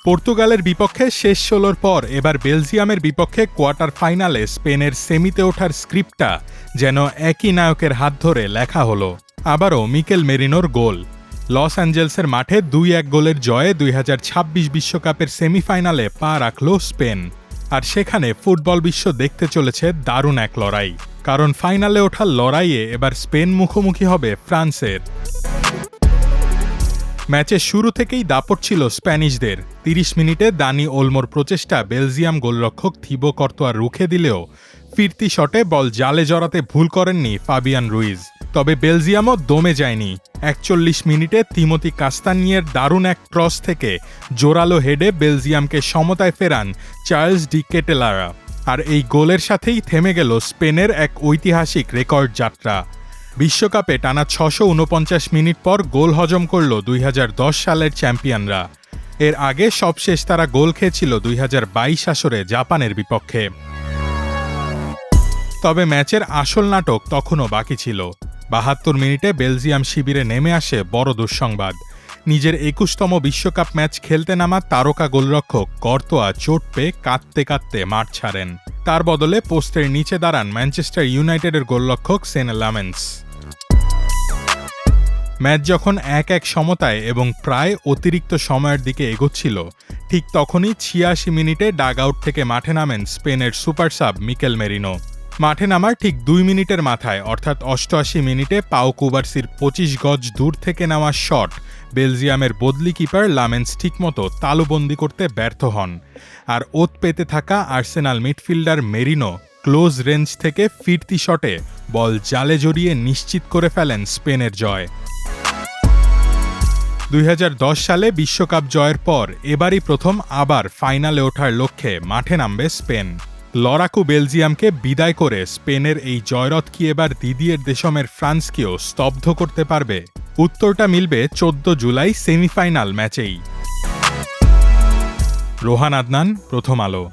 পর্তুগালের বিপক্ষে শেষ ১৬র পর এবার বেলজিয়ামের বিপক্ষে কোয়ার্টার ফাইনালে স্পেনের সেমিতে ওঠার স্ক্রিপ্টটা যেন একই নায়কের হাত ধরে লেখা হলো। আবারও মিকেল মেরিনোর গোল। লস অ্যাঞ্জেলসের মাঠে ২-১ গোলের জয়ে ২০২৬ বিশ্বকাপের সেমিফাইনালে পা রাখল স্পেন। আর সেখানে ফুটবল বিশ্ব দেখতে চলেছে দারুণ এক লড়াই, কারণ ফাইনালে ওঠার লড়াইয়ে এবার স্পেন মুখোমুখি হবে ফ্রান্সের। ম্যাচের শুরু থেকেই দাপট ছিল স্প্যানিশদের। ৩০ মিনিটে দানি ওলমোর প্রচেষ্টা বেলজিয়াম গোলরক্ষক থিবো কর্তোয়া রুখে দিলেও ফিরতি শটে বল জালে জড়াতে ভুল করেননি ফাবিয়ান রুইজ। তবে বেলজিয়ামও দমে যায়নি। ৪১ মিনিটে তিমোথি কাস্তানিয়ের দারুণ এক ক্রস থেকে জোরালো হেডে বেলজিয়ামকে সমতায় ফেরান চার্লস ডি কেটেলারা। আর এই গোলের সাথেই থেমে গেল স্পেনের এক ঐতিহাসিক রেকর্ড যাত্রা। বিশ্বকাপে টানা ৬৪৯ মিনিট পর গোল হজম করল ২০১০ সালের চ্যাম্পিয়নরা। এর আগে সবশেষ তারা গোল খেয়েছিল ২০২২ আসরে জাপানের বিপক্ষে। তবে ম্যাচের আসল নাটক তখনও বাকি ছিল। ৭২ মিনিটে বেলজিয়াম শিবিরে নেমে আসে বড় দুঃসংবাদ। নিজের ২১তম বিশ্বকাপ ম্যাচ খেলতে নামা তারকা গোলরক্ষক কর্তোয়া চোট পেয়ে কাঁদতে কাঁদতে মাঠ ছাড়েন। তার বদলে পোস্টের নিচে দাঁড়ান ম্যানচেস্টার ইউনাইটেডের গোলরক্ষক সেনে লামেন্স। ম্যাচ যখন ১-১ সমতায় এবং প্রায় অতিরিক্ত সময়ের দিকে এগোচ্ছিল, ঠিক তখনই ৮৬ মিনিটে ডাগ আউট থেকে মাঠে নামেন স্পেনের সুপার সাব মিকেল মেরিনো। মাঠে নামার ঠিক ২ মিনিটের মাথায় অর্থাৎ ৮৮ মিনিটে পাও কুবার্সির ২৫ গজ দূর থেকে নেওয়া শট বেলজিয়ামের বদলি কিপার লামেন্স ঠিকমতো তালুবন্দি করতে ব্যর্থ হন। আর ওত পেতে থাকা Arsenal midfielder merino close range থেকে ফিরতি শটে বল জালে জড়িয়ে নিশ্চিত করে ফেলেন স্পেনের জয়। ২০১০ সালে বিশ্বকাপ জয়ের পর এবারই প্রথম আবার ফাইনালে ওঠার লক্ষ্যে মাঠে নামবে স্পেন। লড়াকু বেলজিয়ামকে বিদায় করে স্পেনের এই জয়রথ কি এবার দিদিয়ের দেশমের ফ্রান্সকেও স্তব্ধ করতে পারবে? উত্তরটা মিলবে ১৪ জুলাই সেমিফাইনাল ম্যাচেই। রোহান আদনান, প্রথম আলো।